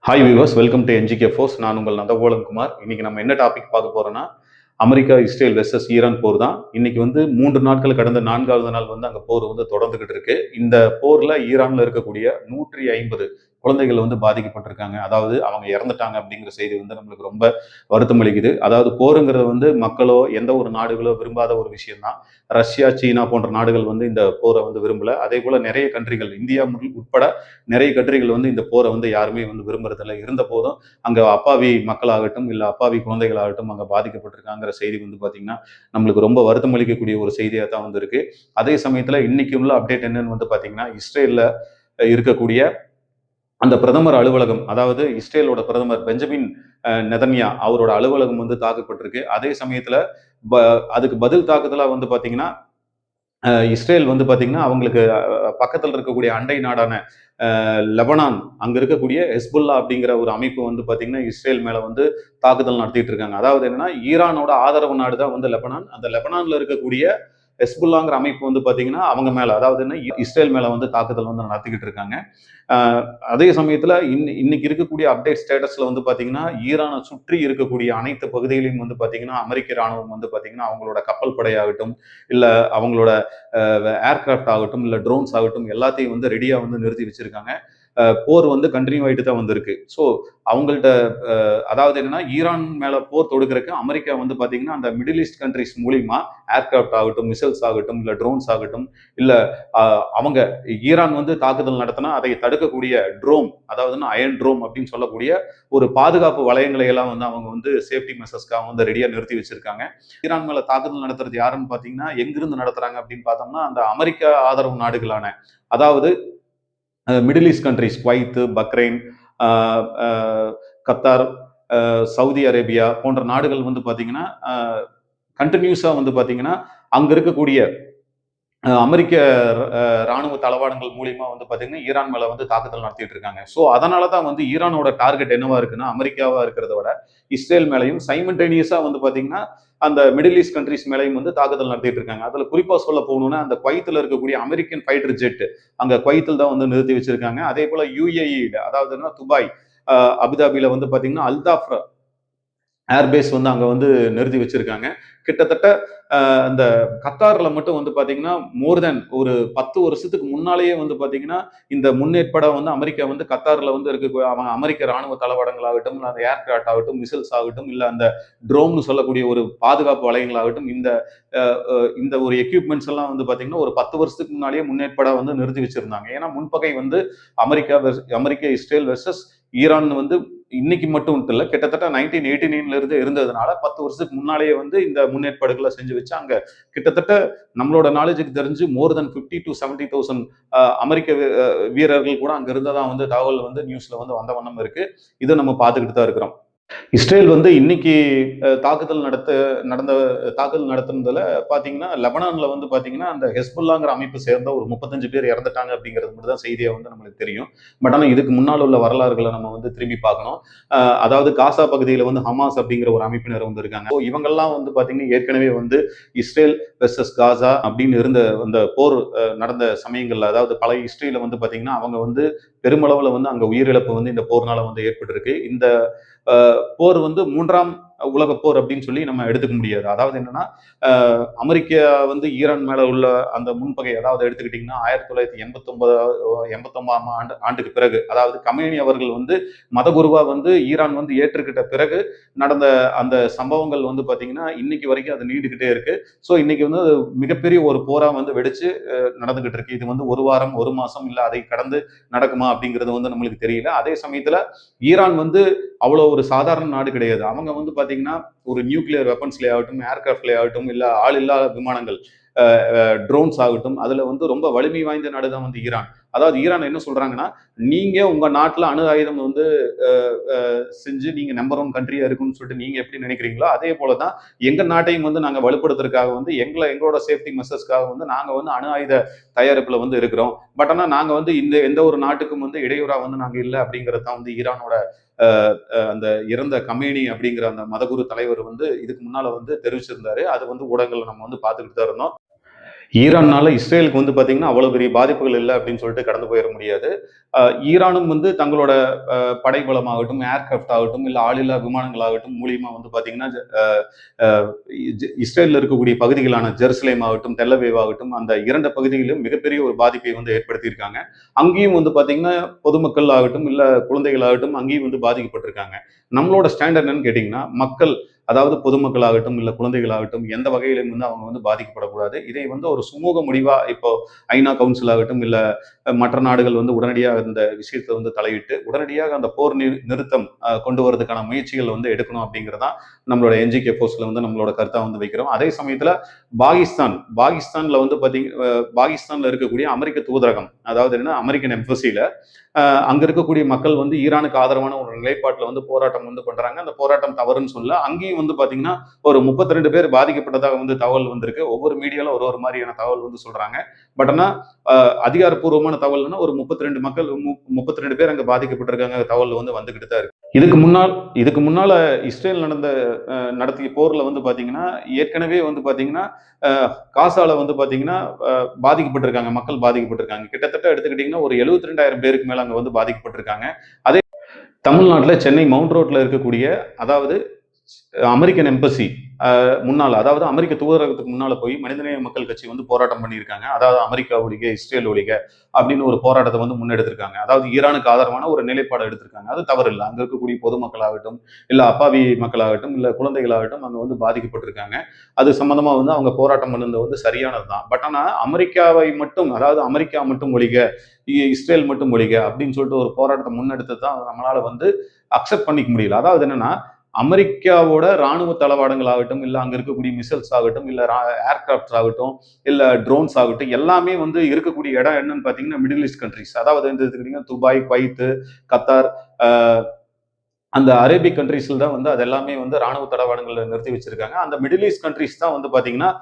Hi viewers, welcome to NGK force. நான் உங்கள் நந்தகோபாலன் குமார். இன்னைக்கு நம்ம என்ன டாபிக் பார்க்க போறோம்னா, அமெரிக்கா, இஸ்ரேல் வெர்சஸ் ஈரான் போர் தான். இன்னைக்கு 3 நாட்கள் கடந்த 4வது நாள் அங்க போர் தொடர்ந்துகிட்டு இருக்கு. இந்த போர்ல ஈரான்ல இருக்கக்கூடிய 150 குழந்தைகள் பாதிக்கப்பட்டிருக்காங்க. அதாவது அவங்க இறந்துட்டாங்க அப்படிங்கிற செய்தி நம்மளுக்கு ரொம்ப வருத்தம் அளிக்குது. அதாவது போருங்கிறது மக்களோ எந்த ஒரு நாடுகளோ விரும்பாத ஒரு விஷயம் தான். ரஷ்யா, சீனா போன்ற நாடுகள் இந்த போரை விரும்பல. அதே போல நிறைய கண்ட்ரிகள், இந்தியா உட்பட நிறைய கண்ட்ரிகள் இந்த போரை யாருமே விரும்புறதில்லை. இருந்த போதும் அங்க அப்பாவி மக்களாகட்டும், இல்ல அப்பாவி குழந்தைகளாகட்டும் அங்க பாதிக்கப்பட்டிருக்காங்கிற செய்தி பாத்தீங்கன்னா நம்மளுக்கு ரொம்ப வருத்தம் அளிக்கக்கூடிய ஒரு செய்தியா தான் இருக்கு. அதே சமயத்துல இன்னைக்கு உள்ள அப்டேட் என்னன்னு பாத்தீங்கன்னா, இஸ்ரேல்ல இருக்கக்கூடிய அந்த பிரதமர் அலுவலகம், அதாவது இஸ்ரேலோட பிரதமர் பெஞ்சமின் நெதன்யா அவரோட அலுவலகம் தாக்கப்பட்டிருக்கு. அதே சமயத்துல அதுக்கு பதில் தாக்குதலா பாத்தீங்கன்னா, இஸ்ரேல் பாத்தீங்கன்னா அவங்களுக்கு பக்கத்துல இருக்கக்கூடிய அண்டை நாடான லெபனான், அங்க இருக்கக்கூடிய ஹெஸ்புல்லா அப்படிங்கிற ஒரு அமைப்பு பாத்தீங்கன்னா இஸ்ரேல் மேல தாக்குதல் நடத்திட்டு இருக்காங்க. அதாவது என்னன்னா, ஈரானோட ஆதரவு நாடு தான் லெபனான். அந்த லெபனான்ல இருக்கக்கூடிய ஹெஸ்புல்லாங்கிற அமைப்பு பாத்தீங்கன்னா அவங்க மேல, அதாவது என்ன, இஸ்ரேல் மேல தாக்குதல் நடத்திக்கிட்டு இருக்காங்க. அதே சமயத்துல இன்னைக்கு இருக்கக்கூடிய அப்டேட் ஸ்டேட்டஸ்ல பாத்தீங்கன்னா, ஈரானை சுற்றி இருக்கக்கூடிய அனைத்து பகுதிகளையும் பாத்தீங்கன்னா அமெரிக்க ராணுவம் பாத்தீங்கன்னா அவங்களோட கப்பல் படையாகட்டும், இல்ல அவங்களோட ஏர்கிராஃப்ட் ஆகட்டும், இல்ல ட்ரோன்ஸ் ஆகட்டும், எல்லாத்தையும் ரெடியா நிறுத்தி வச்சிருக்காங்க. போர் கண்டினியூ ஆயிட்டு தான் வந்திருக்கு. ஸோ அவங்கள்ட்ட அதாவது என்னன்னா, ஈரான் மேல போர் தொடுக்கிறதுக்கு அமெரிக்கா பாத்தீங்கன்னா அந்த மிடில் ஈஸ்ட் கண்ட்ரிஸ் மூலியமா ஏர்கிராஃப்ட் ஆகட்டும், மிசைல்ஸ் ஆகட்டும், இல்ல ட்ரோன்ஸ் ஆகட்டும், இல்ல அவங்க ஈரான் தாக்குதல் நடத்தினா அதை தடுக்கக்கூடிய ட்ரோம், அதாவது அயன் ட்ரோம் அப்படின்னு சொல்லக்கூடிய ஒரு பாதுகாப்பு வளையங்களை எல்லாம் அவங்க சேஃப்டி மெசர்ஸ்க்காக ரெடியா நிறுத்தி வச்சிருக்காங்க. ஈரான் மேல தாக்குதல் நடத்துறது யாருன்னு பாத்தீங்கன்னா, எங்கிருந்து நடத்துறாங்க அப்படின்னு பார்த்தோம்னா, அந்த அமெரிக்க ஆதரவு நாடுகளான, அதாவது middle east countries, Kuwait, Bahrain, Qatar, Saudi Arabia போன்ற நாடுகள் பாத்தீங்கன்னா கண்டினியூஸா பாத்தீங்கன்னா அங்க இருக்கக்கூடிய அமெரிக்க ராணுவ தளவாடங்கள் மூலியமா பாத்தீங்கன்னா ஈரான் மேல தாக்குதல் நடத்திட்டு இருக்காங்க. ஸோ அதனாலதான் ஈரானோட டார்கெட் என்னவா இருக்குன்னா, அமெரிக்காவா இருக்கிறத விட இஸ்ரேல் மேலையும் சைமல்டேனியஸா பாத்தீங்கன்னா அந்த மிடில் ஈஸ்ட் கண்ட்ரிஸ் மேலையும் தாக்குதல் நடத்திட்டு இருக்காங்க. அதுல குறிப்பா சொல்ல போகணும்னா, அந்த குவைத்தில் இருக்கக்கூடிய அமெரிக்கன் ஃபைட்டர் ஜெட் அங்க குவைத்தில் தான் நிறுத்தி வச்சிருக்காங்க. அதே போல யுஏஇ, அதாவது துபாய், அபுதாபியில பாத்தீங்கன்னா அல்தாஃப் ஏர்பேஸ் அங்க நிறுத்தி வச்சிருக்காங்க. கிட்டத்தட்ட அந்த கத்தார்ல மட்டும் பாத்தீங்கன்னா மோர் தென் ஒரு 10 வருஷத்துக்கு முன்னாலேயே பாத்தீங்கன்னா இந்த முன்னேற்பட அமெரிக்கா கத்தார்ல இருக்க அவங்க அமெரிக்க ராணுவ தளவாடங்களாகட்டும், அந்த ஏர்கிராஃப்ட் ஆகட்டும், மிசைல்ஸ் ஆகட்டும், இல்ல அந்த ட்ரோன்னு சொல்லக்கூடிய ஒரு பாதுகாப்பு வளையங்களாகட்டும், இந்த இந்த ஒரு எக்யூப்மெண்ட்ஸ் எல்லாம் பாத்தீங்கன்னா ஒரு 10 வருஷத்துக்கு முன்னாலேயே முன்னேற்பட நிறுத்தி வச்சிருந்தாங்க. ஏன்னா முன்பகை அமெரிக்கா இஸ்ரேல் வெர்சஸ் ஈரான் இன்னைக்கு மட்டும் இல்ல, கிட்டத்தட்ட 1989ல இருந்து இருந்ததுனால 10 வருஷத்துக்கு முன்னாலேயே இந்த முன்னேற்பாடுகளை செஞ்சு வச்சு அங்க கிட்டத்தட்ட நம்மளோட நாலேஜுக்கு தெரிஞ்சு மோர் தென் 50 to 70,000 அமெரிக்க வீரர்கள் கூட அங்க இருந்ததா தகவல் நியூஸ்ல வந்த வண்ணம் இருக்கு. இதை நம்ம பார்த்துக்கிட்டு தான் இருக்கிறோம். இஸ்ரேல் இன்னைக்கு நடந்த தாக்குதல் நடத்துனதுல பாத்தீங்கன்னா, லெபனான்ல பாத்தீங்கன்னா அந்த ஹெஸ்புல்லாங்கிற அமைப்பு சேர்ந்த ஒரு 35 பேர் இறந்துட்டாங்க அப்படிங்கிறது மட்டும் தான் செய்தியா நம்மளுக்கு தெரியும். பட் ஆனா இதுக்கு முன்னால் உள்ள வரலாறுகளை நம்ம திரும்பி பார்க்கணும். அதாவது காசா பகுதியில ஹமாஸ் அப்படிங்கிற ஒரு அமைப்பினர் இருக்காங்க. இவங்கெல்லாம் பாத்தீங்கன்னா ஏற்கனவே இஸ்ரேல் வெர்சஸ் காசா அப்படின்னு இருந்த அந்த போர் நடந்த சமயங்கள்ல, அதாவது பழைய ஹிஸ்டரியில பாத்தீங்கன்னா அவங்க பெருமளவுல அங்க உயிரிழப்பு இந்த போர்னால ஏற்பட்டிருக்கு. இந்த போர் 3ஆம் உலகப் போர் அப்படின்னு சொல்லி நம்ம எடுத்துக்க முடியாது. அதாவது என்னன்னா, அமெரிக்கா ஈரான் மேல உள்ள அந்த முன்பகை, அதாவது எடுத்துக்கிட்டீங்கன்னா 1989ஆம் ஆண்டுக்கு பிறகு, அதாவது கமேனி அவர்கள் மதகுருவா ஈரான் ஏற்றுக்கிட்ட பிறகு நடந்த அந்த சம்பவங்கள் பாத்தீங்கன்னா இன்னைக்கு வரைக்கும் அது நீண்டுகிட்டே இருக்கு. ஸோ இன்னைக்கு அது மிகப்பெரிய ஒரு போரா வெடிச்சு நடந்துகிட்டு இருக்கு. இது ஒரு வாரம், ஒரு மாசம், இல்ல அதை கடந்து நடக்குமா அப்படிங்கிறது நம்மளுக்கு தெரியல. அதே சமயத்துல ஈரான் அவ்வளவு ஒரு சாதாரண நாடு கிடையாது. அவங்க பாத்தீங்கன்னா ஒரு நியூக்ளியர் வெப்பன்ஸ்ல ஆகட்டும், ஏர்கிராஃப்ட்ல ஆகட்டும், இல்ல ஆள் இல்லாத விமானங்கள், ட்ரோன்ஸ் ஆகட்டும், அதுல ரொம்ப வலிமை வாய்ந்த நாடு தான் ஈரான். அதாவது ஈரான் என்ன சொல்றாங்கன்னா, நீங்க உங்க நாட்டுல அணு ஆயுதம் செஞ்சு நீங்க நம்பர் 1 கண்ட்ரியா இருக்குன்னு சொல்லிட்டு நீங்க எப்படி நினைக்கிறீங்களோ, அதே போலதான் எங்க நாட்டையும் நாங்க வலுப்படுத்துறதுக்காக எங்களோட சேஃப்டி மெசர்ஸ்க்காக நாங்க அணு ஆயுத தயாரிப்புல இருக்கிறோம். பட் ஆனா நாங்க இந்த எந்த ஒரு நாட்டுக்கும் இடையூறா நாங்க இல்லை அப்படிங்கிறது தான் ஈரானோட அந்த இறந்த கமேனி அப்படிங்கிற அந்த மதகுரு தலைவர் இதுக்கு முன்னால தெரிவிச்சிருந்தாரு. அது ஊடகங்கள்ல நம்ம பார்த்துக்கிட்டு தான் இருந்தோம். ஈரான்னால இஸ்ரேலுக்கு வந்து பார்த்தீங்கன்னா, அவ்வளோ பெரிய பாதிப்புகள் இல்ல அப்படின்னு சொல்லிட்டு கடந்து போயிற முடியாது. ஈரானும் வந்து தங்களோட படைபலமாகட்டும், ஏர்கிராஃப்ட் ஆகட்டும், இல்ல ஆளில்லா விமானங்கள் ஆகட்டும் மூலியமா வந்து பார்த்தீங்கன்னா, அ அ இஸ்ரேல்ல இருக்கக்கூடிய பகுதிகளான ஜெருசலேம் ஆகட்டும், தெல் அவிவ் ஆகட்டும், அந்த 2 பகுதிகளிலும் மிகப்பெரிய ஒரு பாதிப்பை வந்து ஏற்படுத்தியிருக்காங்க. அங்கேயும் வந்து பார்த்தீங்கன்னா, பொதுமக்கள் ஆகட்டும், இல்ல குழந்தைகள் ஆகட்டும், அங்கேயும் வந்து பாதிக்கப்பட்டிருக்காங்க. நம்மளோட ஸ்டாண்ட் என்னன்னு கேட்டீங்கன்னா, மக்கள் அதாவது பொதுமக்களாகட்டும், இல்ல குழந்தைகளாகட்டும், எந்த வகையிலும் வந்து அவங்க வந்து பாதிக்கப்படக்கூடாது. இதை வந்து ஒரு சுமூக முடிவா இப்போ ஐநா கவுன்சில் ஆகட்டும், இல்ல மற்ற நாடுகள் வந்து உடனடியாக இந்த விஷயத்தை வந்து தலையிட்டு, உடனடியாக அந்த போர் நிறுத்தம் கொண்டு வரதுக்கான முயற்சிகள் வந்து எடுக்கணும் அப்படிங்கிறது தான் நம்மளோட என்ஜிகே போஸ்ட்ல வந்து நம்மளோட கருத்தா வந்து வைக்கிறோம். அதே சமயத்துல பாகிஸ்தான்ல வந்து பாகிஸ்தான்ல இருக்கக்கூடிய அமெரிக்க தூதரகம், அதாவது என்ன அமெரிக்கன் எம்பசில அங்க இருக்கக்கூடிய மக்கள் வந்து ஈரானுக்கு ஆதரவான ஒரு நிலைப்பாட்டில் வந்து போராட்டம் வந்து பண்றாங்க. அந்த போராட்டம் தவறுன்னு சொல்ல, அங்கேயும் வந்து பாத்தீங்கன்னா ஒரு 32 பேர் பாதிக்கப்பட்டதாக வந்து தகவல் வந்திருக்கு. ஒவ்வொரு மீடியால ஒரு ஒரு மாதிரியான தகவல் வந்து சொல்றாங்க. பட் ஆனா அதிகாரப்பூர்வமான தகவல்னா ஒரு 32 மக்கள் 32 பேர் அங்க பாதிக்கப்பட்டிருக்காங்க தகவல் வந்து வந்துகிட்டு தான் இருக்கு. இதுக்கு முன்னால இஸ்ரேல் நடத்திய போர்ல வந்து பாத்தீங்கன்னா, ஏற்கனவே வந்து பாத்தீங்கன்னா, காசால வந்து பாத்தீங்கன்னா, பாதிக்கப்பட்டிருக்காங்க. மக்கள் பாதிக்கப்பட்டிருக்காங்க. கிட்டத்தட்ட எடுத்துக்கிட்டீங்கன்னா, ஒரு 72,000 பேருக்கு மேல அங்க வந்து பாதிக்கப்பட்டிருக்காங்க. அதே தமிழ்நாட்டுல சென்னை மவுண்ட் ரோட்ல இருக்கக்கூடிய, அதாவது அமெரிக்கன் எம்பசி முன்னால, அதாவது அமெரிக்க தூதரகத்துக்கு முன்னால போய் மனிதநேய மக்கள் கட்சி வந்து போராட்டம் பண்ணியிருக்காங்க. அதாவது அமெரிக்கா ஒழிக, இஸ்ரேல் ஒழிக அப்படின்னு ஒரு போராட்டத்தை வந்து முன்னெடுத்திருக்காங்க. அதாவது ஈரானுக்கு ஆதரவான ஒரு நிலைப்பாடு எடுத்திருக்காங்க. அது தவறு இல்லை. அங்க இருக்கக்கூடிய பொதுமக்களாகட்டும், இல்ல அப்பாவி மக்களாகட்டும், இல்ல குழந்தைகளாகட்டும் அங்க வந்து பாதிக்கப்பட்டிருக்காங்க. அது சம்பந்தமா வந்து அவங்க போராட்டம் பண்ணது வந்து சரியானது தான். பட் ஆனா அமெரிக்காவை மட்டும், அதாவது அமெரிக்கா மட்டும் ஒழிக, இஸ்ரேல் மட்டும் ஒழிக அப்படின்னு சொல்லிட்டு ஒரு போராட்டத்தை முன்னெடுத்து தான் நம்மளால வந்து அக்செப்ட் பண்ணிக்க முடியல. அதாவது என்னன்னா, அமெரிக்காவோட ராணுவ தளவாடங்கள் ஆகட்டும், இல்ல அங்க இருக்கக்கூடிய மிசைல்ஸ் ஆகட்டும், இல்ல ஏர்கிராப்ட்ஸ் ஆகட்டும், இல்ல ட்ரோன்ஸ் ஆகட்டும், எல்லாமே வந்து இருக்கக்கூடிய இடம் என்னன்னு பாத்தீங்கன்னா மிடில் ஈஸ்ட் கண்ட்ரிஸ். அதாவது வந்து எடுத்துக்கிட்டீங்கன்னா துபாய், குவைத், கத்தார், அந்த அரேபிக் கண்ட்ரீஸ்ல தான் வந்து அது எல்லாமே வந்து ராணுவ தளவாடங்களை நிறுத்தி வச்சிருக்காங்க. அந்த மிடில் ஈஸ்ட் கண்ட்ரிஸ் தான் வந்து பாத்தீங்கன்னா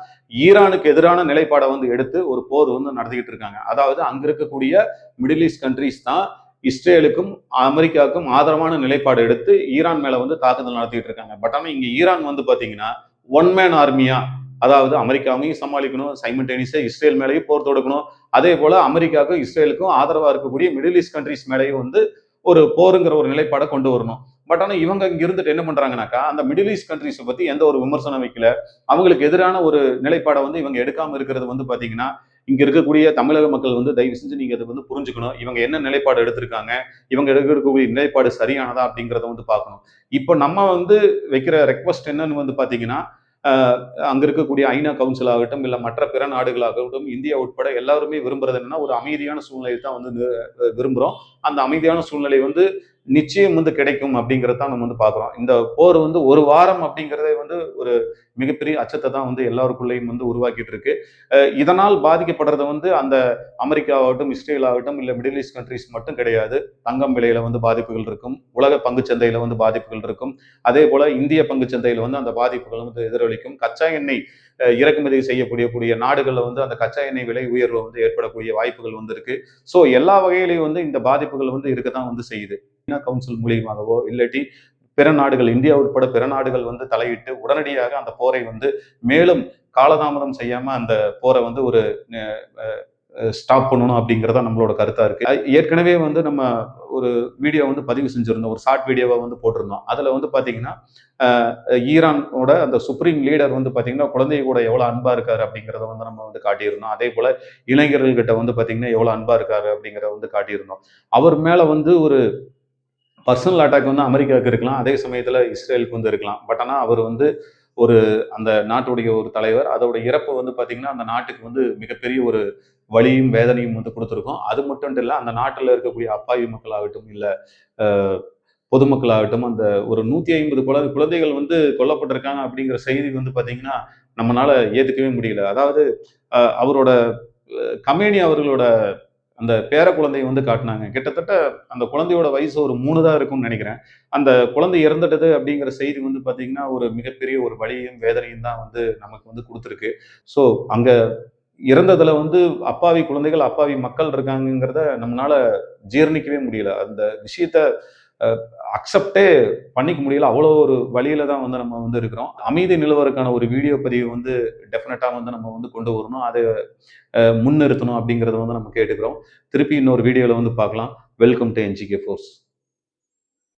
ஈரானுக்கு எதிரான நிலைப்பாடை வந்து எடுத்து ஒரு போர் வந்து நடத்திக்கிட்டு இருக்காங்க. அதாவது அங்க இருக்கக்கூடிய மிடில் ஈஸ்ட் கண்ட்ரிஸ் தான் இஸ்ரேலுக்கும் அமெரிக்காவுக்கும் ஆதரவான நிலைப்பாடு எடுத்து ஈரான் மேல வந்து தாக்குதல் நடத்திட்டு இருக்காங்க. பட் ஆனா இங்க ஈரான் வந்து பாத்தீங்கன்னா ஒன் மேன் ஆர்மியா, அதாவது அமெரிக்காவையும் சமாளிக்கணும், சைமல்டேனியஸா இஸ்ரேல் மேலேயும் போர் தொடுக்கணும், அதே போல அமெரிக்காவுக்கும் இஸ்ரேலுக்கும் ஆதரவா இருக்கக்கூடிய மிடில் ஈஸ்ட் கண்ட்ரிஸ் மேலேயும் வந்து ஒரு போருங்கிற ஒரு நிலைப்பாடை கொண்டு வரணும். பட் ஆனா இவங்க இங்க இருந்துட்டு என்ன பண்றாங்கனாக்கா, அந்த மிடில் ஈஸ்ட் கண்ட்ரிஸ் பத்தி எந்த ஒரு விமர்சனம் வைக்கல. அவங்களுக்கு எதிரான ஒரு நிலைப்பாடை வந்து இவங்க எடுக்காம இருக்கிறது வந்து பாத்தீங்கன்னா, இங்க இருக்கக்கூடிய தமிழக மக்கள் வந்து தயவு செஞ்சு நீங்க அதை வந்து புரிஞ்சுக்கணும். இவங்க என்ன நிலைப்பாடு எடுத்திருக்காங்க, இவங்க எடுக்கக்கூடிய நிலைப்பாடு சரியானதா அப்படிங்கிறத வந்து பார்க்கணும். இப்போ நம்ம வந்து வைக்கிற ரெக்வஸ்ட் என்னன்னு வந்து பாத்தீங்கன்னா, அங்க இருக்கக்கூடிய ஐநா கவுன்சில் ஆகட்டும், இல்ல மற்ற பிற நாடுகளாகட்டும், இந்தியா உட்பட எல்லாருமே விரும்புறது என்னன்னா, ஒரு அமைதியான சூழ்நிலை தான் வந்து விரும்புறோம். அந்த அமைதியான சூழ்நிலை வந்து நிச்சயம் வந்து கிடைக்கும் அப்படிங்கிறத தான் நம்ம வந்து பார்க்குறோம். இந்த போர் வந்து 1 வாரம் அப்படிங்கிறதே வந்து ஒரு மிகப்பெரிய அச்சத்தை தான் வந்து எல்லாருக்குள்ளேயும் வந்து உருவாக்கிட்டு இருக்கு. இதனால் பாதிக்கப்படுறது வந்து அந்த அமெரிக்காவாகட்டும், இஸ்ரேல் ஆகட்டும், இல்ல மிடில் ஈஸ்ட் கண்ட்ரீஸ் மட்டும் கிடையாது. தங்கம் விலையில வந்து பாதிப்புகள் இருக்கும். உலக பங்குச் சந்தையில வந்து பாதிப்புகள் இருக்கும். அதே போல இந்திய பங்குச் சந்தையில வந்து அந்த பாதிப்புகள் வந்து எதிரொலிக்கும். கச்சா எண்ணெய் இறக்குமதி செய்யக்கூடிய நாடுகள்ல வந்து அந்த கச்சா எண்ணெய் விலை உயர்வு வந்து ஏற்படக்கூடிய வாய்ப்புகள் வந்து இருக்கு. ஸோ எல்லா வகையிலையும் வந்து இந்த பாதிப்புகள் வந்து இருக்கத்தான் வந்து செய்யுது. ஐநா கவுன்சில் மூலியமாகவோ இல்லாட்டி பிற நாடுகள், இந்தியா உட்பட பிற நாடுகள் வந்து தலையிட்டு உடனடியாக அந்த போரை வந்து மேலும் காலதாமதம் செய்யாம அந்த போரை வந்து ஒரு ஸ்டாப் பண்ணணும் அப்படிங்கிறதா நம்மளோட கருத்தா இருக்கு. ஏற்கனவே வந்து நம்ம ஒரு வீடியோ வந்து பதிவு செஞ்சிருந்தோம். ஒரு ஷார்ட் வீடியோவா வந்து போட்டிருந்தோம். அதுல வந்து பாத்தீங்கன்னா ஈரானோட அந்த சுப்ரீம் லீடர் வந்து பாத்தீங்கன்னா குழந்தை கூட எவ்வளவு அன்பா இருக்காரு அப்படிங்கிறத வந்து நம்ம வந்து காட்டியிருந்தோம். அதே போல இளைஞர்கள் கிட்ட வந்து பாத்தீங்கன்னா எவ்வளவு அன்பா இருக்காரு அப்படிங்கிறத வந்து காட்டியிருந்தோம். அவர் மேல வந்து ஒரு பர்சனல் அட்டாக் வந்து அமெரிக்காவுக்கு இருக்கலாம். அதே சமயத்துல இஸ்ரேலுக்கு வந்து இருக்கலாம். பட் ஆனா அவர் வந்து ஒரு அந்த நாட்டுடைய ஒரு தலைவர். அதோட இறப்பு வந்து பாத்தீங்கன்னா அந்த நாட்டுக்கு வந்து மிகப்பெரிய ஒரு வலியும் வேதனையும் வந்து கொடுத்துருக்கும். அது மட்டும் இல்ல, அந்த நாட்டுல இருக்கக்கூடிய அப்பாவி மக்களாகட்டும், இல்ல பொதுமக்களாகட்டும், அந்த ஒரு 150 குழந்தைகள் வந்து கொல்லப்பட்டிருக்காங்க அப்படிங்கிற செய்தி வந்து பாத்தீங்கன்னா நம்மளால ஏத்துக்கவே முடியல. அதாவது அவரோட கமேனி அவர்களோட அந்த பேர குழந்தைய வந்து காட்டினாங்க. கிட்டத்தட்ட அந்த குழந்தையோட வயசு ஒரு 3 தான் இருக்கும்னு நினைக்கிறேன். அந்த குழந்தை இறந்துட்டது அப்படிங்கிற செய்தி வந்து பார்த்தீங்கன்னா, ஒரு மிகப்பெரிய ஒரு வலியும், வேதனையும் தான் வந்து நமக்கு வந்து குடுத்துருக்கு. ஸோ அங்க இறந்ததுல வந்து அப்பாவி குழந்தைகள், அப்பாவி மக்கள் இருக்காங்கங்கிறத நம்மனால ஜீரணிக்கவே முடியல. அந்த விஷயத்த அக்செப்டே பண்ணிக்க முடியல. அவ்வளோ ஒரு வழியில தான் வந்து நம்ம வந்து இருக்கிறோம். அமைதி நிலவரக்கான ஒரு வீடியோ பதிவு வந்து டெஃபினட்டா வந்து நம்ம வந்து கொண்டு வரணும். அதை முன்னிறுத்தணும் அப்படிங்கிறத வந்து நம்ம கேட்டுக்கிறோம். திருப்பி இன்னொரு வீடியோல வந்து பார்க்கலாம். Welcome to NGK force.